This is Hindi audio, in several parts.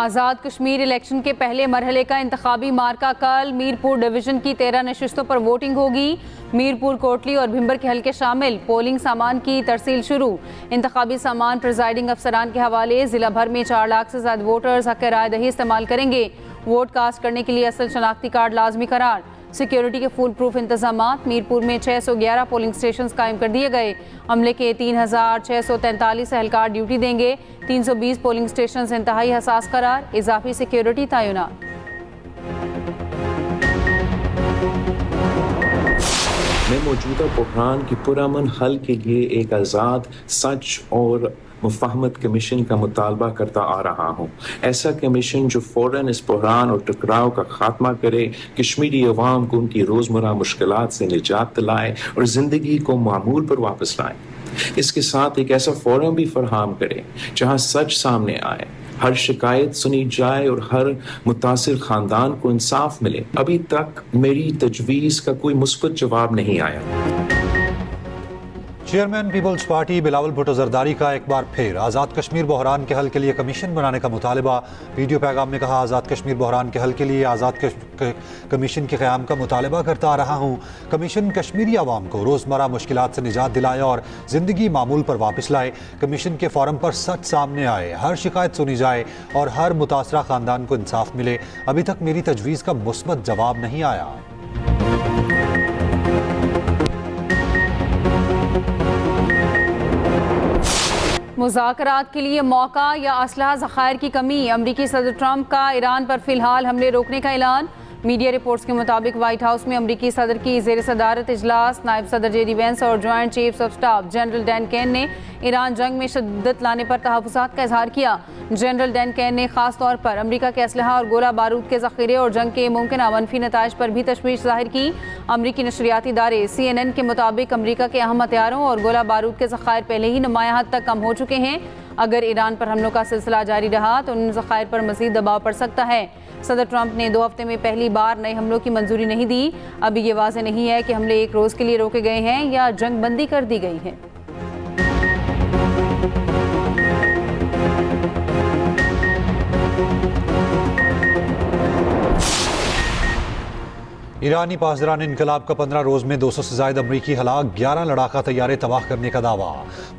आज़ाद कश्मीर इलेक्शन के पहले मरहले का इंतखाबी मार्का कल। मीरपुर डिवीज़न की 13 नशिस्तों पर वोटिंग होगी। मीरपुर, कोटली और भिंबर के हल्के शामिल। पोलिंग सामान की तरसील शुरू। इंतखाबी सामान प्रिजाइडिंग अफसरान के हवाले। ज़िला भर में 4 लाख से ज़्यादा वोटर्स हक़ राय दही इस्तेमाल करेंगे। वोट कास्ट करने के लिए असल शनाख्ती कार्ड लाजमी करार। सिक्योरिटी के फुल प्रूफ इंतजामात। मीरपुर में 611 पोलिंग स्टेशन कायम कर दिए गए। अमले के 3643 एहलकार ड्यूटी देंगे। 320 पोलिंग स्टेशन इंतहाई हसास करार। इजाफी सिक्योरिटी तैनात। मैं मौजूदा बहरान की पुरअमन हल के लिए एक आज़ाद, सच और मुफाहमत कमीशन का मुतालबा करता आ रहा हूँ। ऐसा कमीशन जो फ़ौरन इस बहरान और टकराव का खात्मा करे, कश्मीरी अवाम को उनकी रोज़मर्रा मुश्किलात से निजात दिलाए और ज़िंदगी को मामूल पर वापस लाए। इसके साथ एक ऐसा फोरम भी फराहम करे जहाँ सच सामने आए, हर शिकायत सुनी जाए और हर मुतासिर खानदान को इंसाफ मिले। अभी तक मेरी तजवीज़ का कोई मुस्बत जवाब नहीं आया। चेयरमैन पीपल्स पार्टी बिलावल भुट्टो जरदारी का एक बार फिर आज़ाद कश्मीर बहरान के हल के लिए कमीशन बनाने का मुतालबा। वीडियो पैगाम में कहा, आज़ाद कश्मीर बहरान के हल के लिए आज़ाद कमीशन के क़याम का मुतालबा करता आ रहा हूँ। कमीशन कश्मीरी आवाम को रोज़मर्रा मुश्किलात से निजात दिलाए और ज़िंदगी मामूल पर वापस लाए। कमीशन के फ़ोरम पर सच सामने आए, हर शिकायत सुनी जाए और हर मुतासरा ख़ानदान को इंसाफ मिले। अभी तक मेरी तजवीज़ का मुस्बत जवाब नहीं आया। मुज़ाकरात के लिए मौका या असलहा ज़खायर की कमी। अमरीकी सदर ट्रंप का ईरान पर फिलहाल हमले रोकने का ऐलान। मीडिया रिपोर्ट्स के मुताबिक व्हाइट हाउस में अमरीकी सदर की ज़ेर सदारत इजलास। नायब सदर जेडी वेंस और joint chiefs of staff general Dan Caine ने ईरान जंग में शिद्दत लाने पर तहफ़्फ़ुज़ात का इजहार किया। जनरल डैन केन ने खास तौर पर अमरीका के असलहा और गोला बारूद के ज़ख़ीरे और जंग के मुमकिन मनफी नताइज पर भी तशवीश ज़ाहिर की। अमरीकी नशरियाती इदारे CNN के मुताबिक अमरीका के अहम हथियारों और गोला बारूद के ज़ख़ायर पहले ही नुमाया हद तक कम हो चुके हैं। अगर ईरान पर हमलों का सिलसिला जारी रहा तो उन ज़ख़ायर पर मज़ीद दबाव पड़ सकता है। सदर ट्रंप ने 2 हफ्ते में पहली बार नए हमलों की मंजूरी नहीं दी। अभी ये वाज़ेह नहीं है कि हमले एक रोज़ के लिए रोके गए हैं या जंग बंदी कर दी गई है। ईरानी पासदारान इनकलाब का 15 रोज़ में 200 से ज़ायद अमरीकी हलाक, 11 लड़ाका तैयारे तबाह करने का दावा।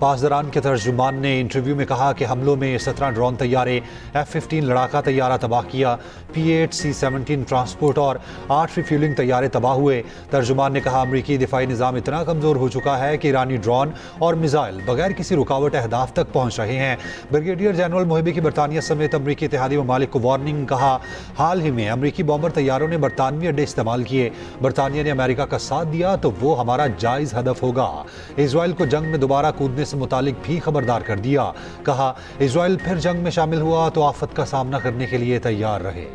पासदारान के तर्जुमान ने इंटरव्यू में कहा कि हमलों में 17 ड्रोन तैयारे, F-15 लड़ाका तैयारा तबाह किया, P-8 C-17 ट्रांसपोर्ट और 8 रिफ्यूलिंग तैयारे तबाह हुए। तर्जुमान ने कहा, अमरीकी दिफाई निज़ाम इतना कमज़ोर हो चुका है कि ईरानी ड्रोन और मिसाइल बगैर किसी रुकावट अहदाफ तक पहुँच रहे हैं। ब्रिगेडियर जनरल मोहिबी की बरतानिया समेत अमरीकी इत्तेहादी ममालिक को वार्निंग। कहा, हाल ही में अमरीकी बॉम्बर तैयारों ने बरतानवी अड्डे इस्तेमाल किए। बरतानिया ने अमेरिका का साथ दिया तो वो हमारा जायज हदफ होगा। इजराइल को जंग में दोबारा कूदने से मुतालिक भी खबरदार कर दिया। कहा, इजराइल फिर जंग में शामिल हुआ तो आफत का सामना करने के लिए तैयार रहे।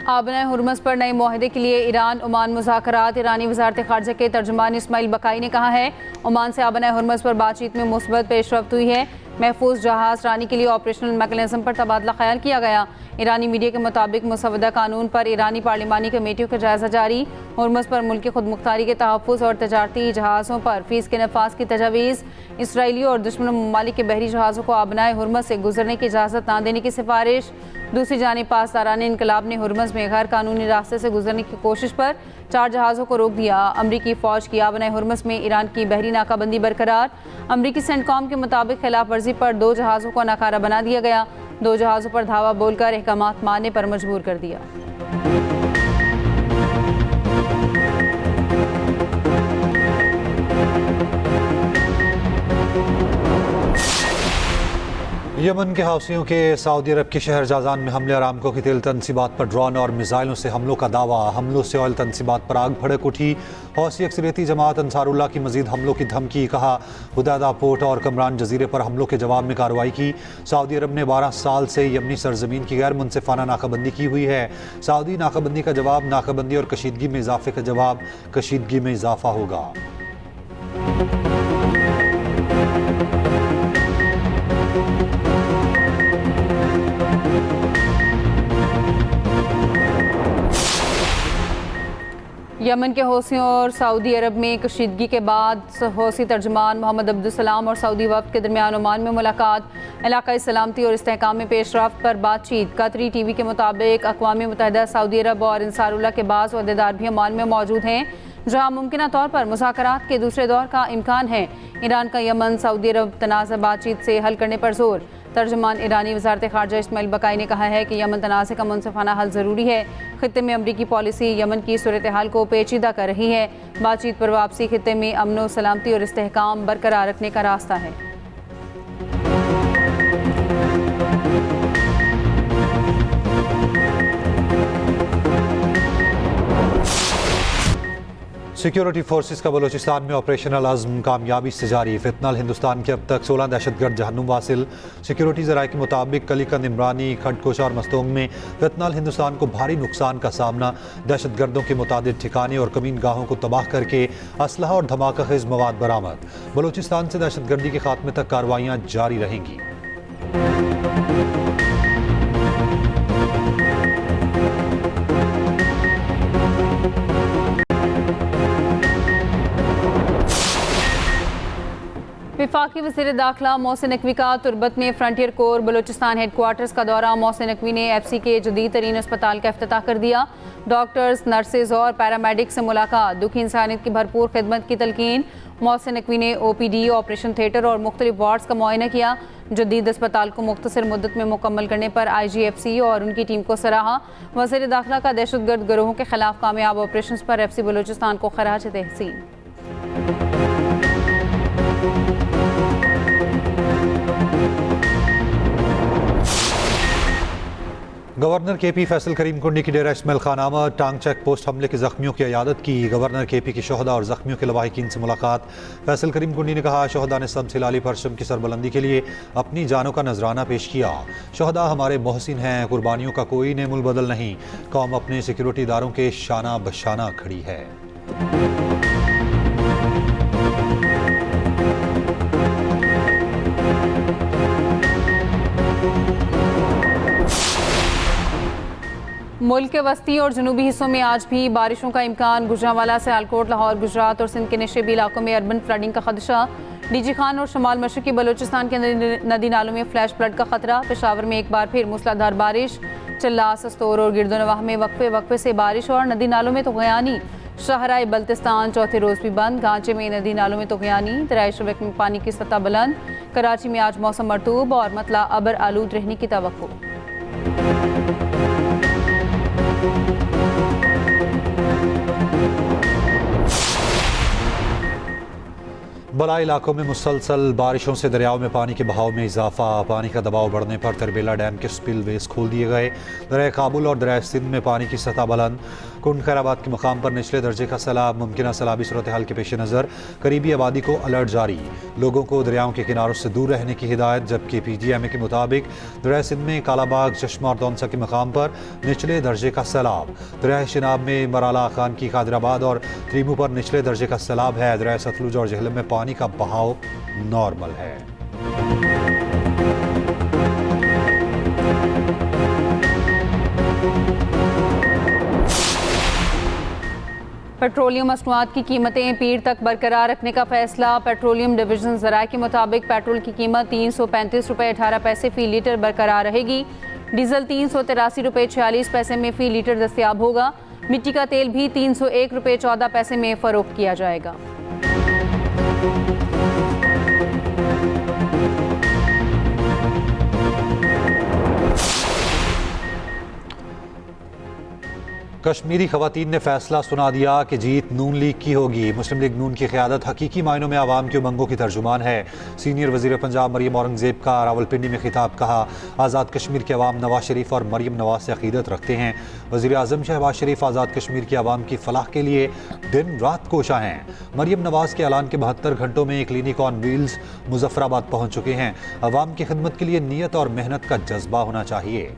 आबना हुर्मस पर नए मुआहदे के लिए ईरान ओमान मुज़ाकरात। ईरानी वज़ारत ख़ारजा के तर्जुमान इस्माइल बकाई ने कहा है, ओमान से आबना हुर्मस पर बातचीत में मुस्बत पेशरफ्त हुई है। महफूज जहाज़ रानी के लिए ऑपरेशनल मैकेनिज़्म पर तबादला ख्याल किया गया। ईरानी मीडिया के मुताबिक मुसवदा कानून पर ईरानी पार्लिमानी कमेटियों का जायजा जारी। हुर्मस पर मुल्क की खुद मुख्तारी के तहफ़्फ़ुज़ और तजारती जहाज़ों पर फ़ीस के नफाज की तजावीज़। इसराइली और दुश्मन ममालिक के बहरी जहाज़ों को आबनाए हुर्मस से गुजरने की इजाज़त न देने की सिफारिश। दूसरी जानिब पासदारान इनकलाब ने हुर्मस में गैर कानूनी रास्ते से गुजरने की कोशिश पर 4 जहाज़ों को रोक दिया। अमरीकी फ़ौज की आबनाए हुर्मस में ईरान की बहरी नाकाबंदी बरकरार। अमरीकी सेंटकॉम के मुताबिक खिलाफ वर्जी पर 2 जहाज़ों को नाकारा बना दिया गया। 2 जहाज़ों पर धावा बोलकर अहकामात मानने पर मजबूर कर दिया। यमन के हौसियों के सऊदी अरब के शहर जाजान में हमले। अरामको की तेल तनसीबात पर ड्रोन और मिसाइलों से हमलों का दावा। हमलों से ऑयल तनसीबात पर आग भड़क उठी। हौसी अक्सरियती जमात अंसारुल्लाह की मजीद हमलों की धमकी। कहा, हुदैदा पोर्ट और कमरान जजीरे पर हमलों के जवाब में कार्रवाई की। सऊदी अरब ने 12 साल से यमनी सरजमीन की गैर मुनसिफाना नाकाबंदी की हुई है। सऊदी नाकाबंदी का जवाब नाकाबंदी और कशीदगी में इजाफे का जवाब कशीदगी में इजाफा होगा। यमन के हौसियों और सऊदी अरब में कशीदगी के बाद हौसी तर्जुमान मोहम्मद अब्दुल सलाम और सऊदी वफ्द के दरमियान ओमान में मुलाकात, इलाकाई सलामती और इस्तेहकाम में पेशरफ्त पर बातचीत। कतरी टीवी के मुताबिक अक़वाम मुत्तहिदा, सऊदी अरब और अंसारुल्लाह के बाज़ अहदेदार भी ओमान में मौजूद हैं, जहाँ मुमकिन तौर पर मुज़ाकरात के दूसरे दौर का इम्कान है। ईरान का यमन सऊदी अरब तनाज़ा बातचीत से हल करने पर जोर। तर्जुमान ईरानी वज़ारत ख़ारजा इस्माइल बकाई ने कहा है कि यमन तनाज़े का मुनसिफ़ाना हल ज़रूरी है। ख़ित्ते में अमरीकी पॉलिसी यमन की सूरत हाल को पेचीदा कर रही है। बातचीत पर वापसी ख़ित्ते में अमन, सलामती और इस्तेहकाम बरकरार रखने का रास्ता है। सिक्योरिटी फोर्सेस का बलूचिस्तान में ऑपरेशनल अज़्म कामयाबी से जारी। फितनल हिंदुस्तान के अब तक 16 दहशतगर्द जहन्नुम वासिल। सिक्योरिटी ज़राए के मुताबिक कलीकंद, इमरानी, खडकोशा और मस्तोंग में फितनल हिंदुस्तान को भारी नुकसान का सामना। दहशतगर्दों के मुतादिद ठिकाने और कमीन गाहों को तबाह करके असलहा और धमाका खेज मवाद बरामद। बलूचिस्तान से दहशतगर्दी के खात्मे तक कार्रवाइयाँ जारी रहेंगी। वफाकी वज़ीर दाखिला मोहसिन नकवी का तुरबत में फ्रंटियर कोर बलूचिस्तान हेडक्वार्टर्स का दौरा। मोहसिन नकवी ने FC के जदीद तरीन अस्पताल का इफ्तिताह कर दिया। डॉक्टर्स, नर्सेज और पैरामेडिक से मुलाकात, दुखी इंसानियत की भरपूर खिदमत की तलकीन। मोहसिन नकवी ने OPD, ऑपरेशन थिएटर और मुख्तलिफ वार्ड्स का मुआयना किया। जदीद अस्पताल को मुख्तसर मुद्दत में मुकम्मल करने पर IGFC और उनकी टीम को सराहा। वज़ीर दाखिला का दहशतगर्द गिरोहों के खिलाफ कामयाब ऑपरेशन पर FC बलूचिस्तान को खराज तहसीन। गवर्नर KP फैसल करीम कुंडी की डेरा इस्माइल खान आमद, टांग चेक पोस्ट हमले के जख्मियों की इयादत की। गवर्नर KP की शोहदा और जख्मियों के लवाहिकीन से मुलाकात। फैसल करीम कुंडी ने कहा, शोहदा ने शम्स हिलाली परचम की सरबलंदी के लिए अपनी जानों का नजराना पेश किया। शोहदा हमारे मोहसिन हैं, कुर्बानियों का कोई नेमुल बदल नहीं। कौम अपने सिक्योरिटी इदारों के शाना बशाना खड़ी है। मुल्क के वस्ती और जनूबी हिस्सों में आज भी बारिशों का इम्कान। गुजरांवाला से आलकोट, लाहौर, गुजरात और सिंध के नशेबी इलाकों में अर्बन फ्लडिंग का खदशा। DG खान और शमाल मशरकी बलूचिस्तान के नदी नालों में फ्लैश फ्लड का खतरा। पेशावर में एक बार फिर मूसलाधार बारिश। चल्ला, सस्तोर और गिरदोनवाह में वक्फे से बारिश और नदी नालों में तग़यानी। शहराए बल्तिस्तान चौथे रोज़ भी बंद। गांचे में नदी नालों में तग़यानी। दरियाए शबक में पानी की सतह बुलंद। कराची में आज मौसम मरतूब और मतला अबर आलूद रहने की तवक्को। बलाई इलाकों में मुसलसल बारिशों से दरियाओं में पानी के बहाव में इजाफा। पानी का दबाव बढ़ने पर तरबेला डैम के स्पिलवेज खोल दिए गए। दरिया काबुल और दरिया सिंध में पानी की सतह बुलंद। कुंड खैराबाद के मकाम पर निचले दर्जे का सैलाब। मुमकिन सैलाबी सूरत हाल के पेश नज़र करीबी आबादी को अलर्ट जारी। लोगों को दरियाओं के किनारों से दूर रहने की हिदायत। जबकि PGMA के मुताबिक दरिया सिंध में कालाबाग, चश्मा और दौनसा के मकाम पर निचले दर्जे का सैलाब। दरिया शिनाब में मराला खान की कादराबाद और त्रीमू पर निचले दर्जे का सैलाब है। दरिया सतलुज और झेलम में पानी का बहाव नॉर्मल है। पेट्रोलियम मसनूआत की कीमतें पीर तक बरकरार रखने का फैसला। पेट्रोलियम डिवीजन ज़राए के मुताबिक पेट्रोल की कीमत 335 रुपये 18 पैसे फ़ी लीटर बरकरार रहेगी। डीजल 383 रुपये 46 पैसे में फ़ी लीटर दस्तयाब होगा। मिट्टी का तेल भी 301 रुपये 14 पैसे में फ़रोख्त किया जाएगा। कश्मीरी खवातीन ने फैसला सुना दिया कि जीत नून लीग की होगी। मुस्लिम लीग नून की क़यादत हकीकी मायनों में आवाम की उमंगों की तर्जुमान है। सीनियर वज़ीर पंजाब मरियम औरंगज़ेब का रावलपिंडी में खिताब। कहा, आज़ाद कश्मीर के अवाम नवाज शरीफ और मरियम नवाज से अक़ीदत रखते हैं। वज़ीर आज़म शहबाज शरीफ आज़ाद कश्मीर की आवाम की फलाह के लिए दिन रात कोशा हैं। मरियम नवाज के ऐलान के 72 घंटों में क्लिनिक ऑन व्हील्स मुजफ्फराबाद पहुँच चुके हैं। अवाम की खिदमत के लिए नीयत और मेहनत का जज्बा होना चाहिए।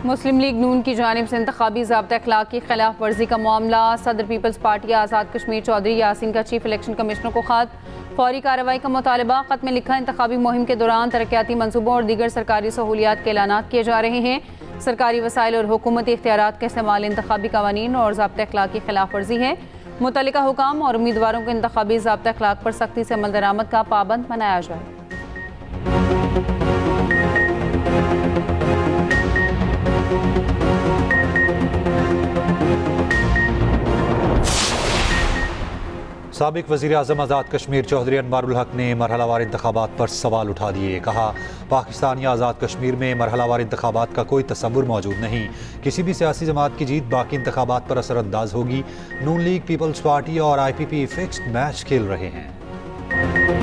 मुस्लिम लीग नून की जानिब से इंतखाबी ज़ाब्ता अखलाक की खिलाफ वर्जी का मामला। सदर पीपल्स पार्टी आज़ाद कश्मीर चौधरी यासीन का चीफ इलेक्शन कमिश्नर को खत, फौरी कार्रवाई का मुतालबा। खत में लिखा, इंतखाबी मुहिम के दौरान तरक्याती मंसूबों और दीगर सरकारी सहूलियात के ऐलानात किए जा रहे हैं। सरकारी वसाइल और हुकूमती इख्तियारात का इस्तेमाल इंतखाबी कवानीन और ज़ाब्ता अखलाक की खिलाफ वर्जी है। मुतल्लिका हुकाम और उम्मीदवारों को इंतखाबी ज़ाब्ता अखलाक पर सख्ती से अमल दरामद का पाबंद बनाया जाए। साबिक वज़ीर आज़म आज़ाद कश्मीर चौधरी अनवारुल हक ने मरहलावार इंतखाबात पर सवाल उठा दिए। कहा, पाकिस्तान या आज़ाद कश्मीर में मरहलावार इंतखाबात का कोई तसव्वुर मौजूद नहीं। किसी भी सियासी जमात की जीत बाकी इंतखाबात पर असरअंदाज होगी। नून लीग, पीपल्स पार्टी और IPP फिक्स्ड मैच खेल रहे हैं।